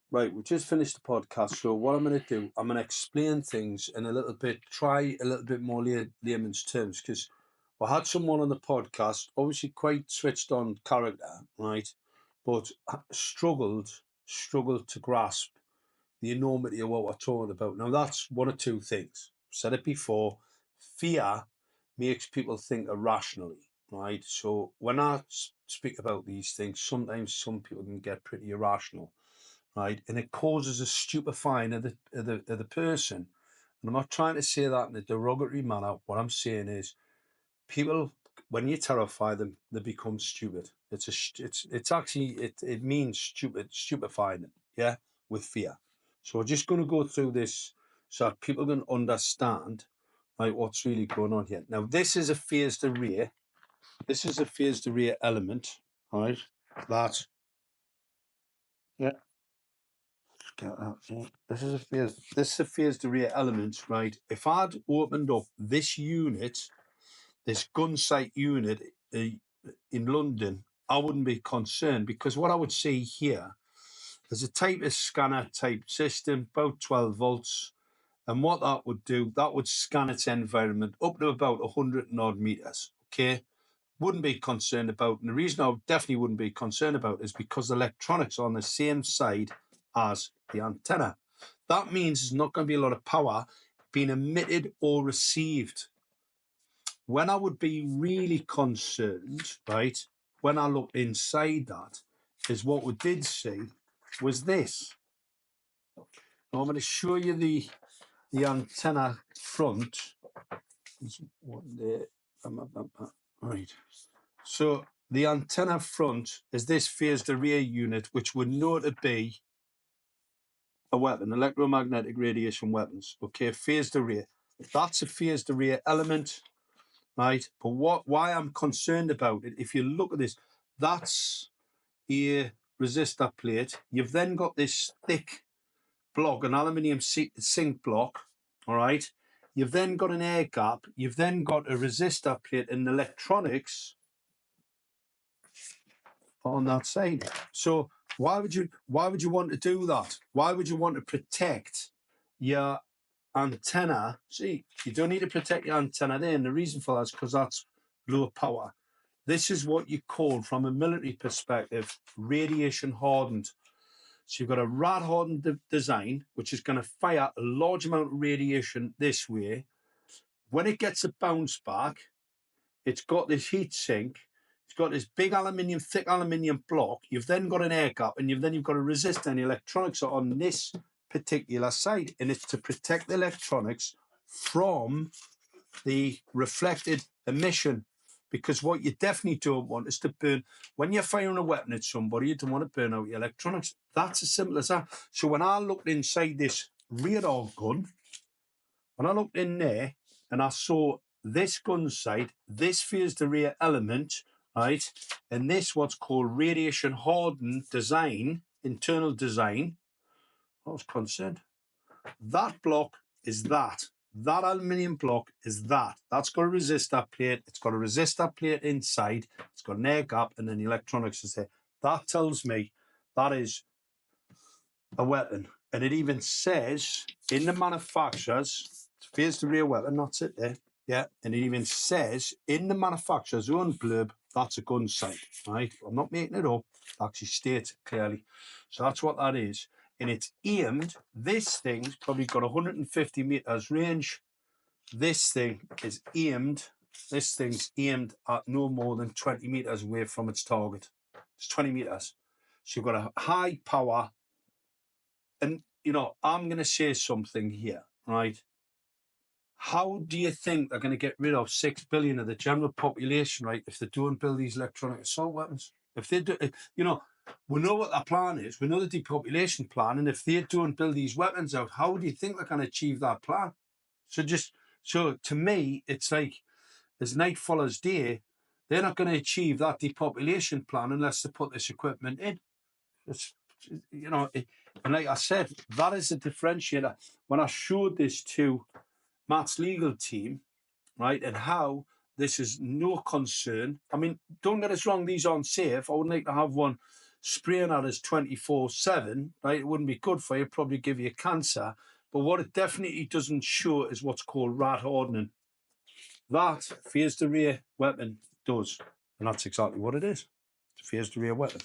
Right, we just finished the podcast. So what I'm going to do, I'm going to explain things in a little bit, try a little bit more layman's terms, because we had someone on the podcast, obviously quite switched on character, right, but struggled to grasp the enormity of what we're talking about. Now that's one of two things. I've said it before. Fear makes people think irrationally, right? So when I speak about these things, sometimes some people can get pretty irrational, right? And it causes a stupefying of the person. And I'm not trying to say that in a derogatory manner. What I'm saying is, people, when you terrify them, they become stupid. It's actually it means stupefying, yeah, with fear. So we're just going to go through this so that people can understand, like, what's really going on here. Now, this is a phased array. This is a phased array element, right? That, yeah. This is a phased array element, right? If I'd opened up this unit, this gun sight unit in London, I wouldn't be concerned, because what I would see here is a type of scanner type system, about 12 volts. And what that would do, that would scan its environment up to about 100 and odd meters. Okay. Wouldn't be concerned about. And the reason I definitely wouldn't be concerned about is because the electronics are on the same side as the antenna. That means there's not going to be a lot of power being emitted or received. When I would be really concerned, right, when I looked inside that, is what we did see was this. Now I'm going to show you the antenna front. Right. So the antenna front is this phased array unit, which would know to be a weapon, electromagnetic radiation weapons. Okay, phased array. That's a phased array element, right? But why I'm concerned about it, if you look at this, that's a resistor plate. You've then got this thick block, an aluminium zinc block, all right? You've then got an air gap. You've then got a resistor plate and electronics on that side. So why would you want to do that? Why would you want to protect your antenna? See, you don't need to protect your antenna there, and the reason for that is because that's low power. This is what you call, from a military perspective, radiation hardened. So you've got a rad hardened design, which is going to fire a large amount of radiation this way. When it gets a bounce back, it's got this heat sink. It's got this big thick aluminium block. You've then got an air gap, and you've got a resistor, and the electronics are on this particular side. And it's to protect the electronics from the reflected emission. Because what you definitely don't want is to burn. When you're firing a weapon at somebody, you don't want to burn out your electronics. That's as simple as that. So when I looked inside this radar gun, when I looked in there and I saw this gun sight, this phased array element, right, and this what's called radiation hardened design, internal design, I was concerned. That block is that. That aluminium block is that. That's got a resistor plate. It's got a resistor plate inside. It's got an air gap, and then the electronics is there. That tells me that is a weapon. And it even says in the manufacturer's phased array weapon, that's it there. Yeah. And it even says in the manufacturer's own blurb, that's a gun sight, right? I'm not making it up. It actually states it clearly. So that's what that is. And it's aimed, this thing's probably got 150 meters range. This thing's aimed at no more than 20 meters away from its target. It's 20 meters. So you've got a high power. And, I'm going to say something here, right? How do you think they're going to get rid of 6 billion of the general population, right, if they don't build these electronic assault weapons? If they do, we know what their plan is. We know the depopulation plan. And if they don't build these weapons out, how do you think they're going to achieve that plan? So to me, it's like, as night follows day, they're not going to achieve that depopulation plan unless they put this equipment in. It's, and like I said, that is a differentiator. When I showed this to Matt's legal team, right, and how this is no concern. I mean, don't get us wrong, these aren't safe. I would like to have one, spraying at us 24/7, right? It wouldn't be good for you, probably give you cancer. But what it definitely doesn't show is what's called rat hardening. That phased array weapon does, and that's exactly what it is. It's a phased array weapon.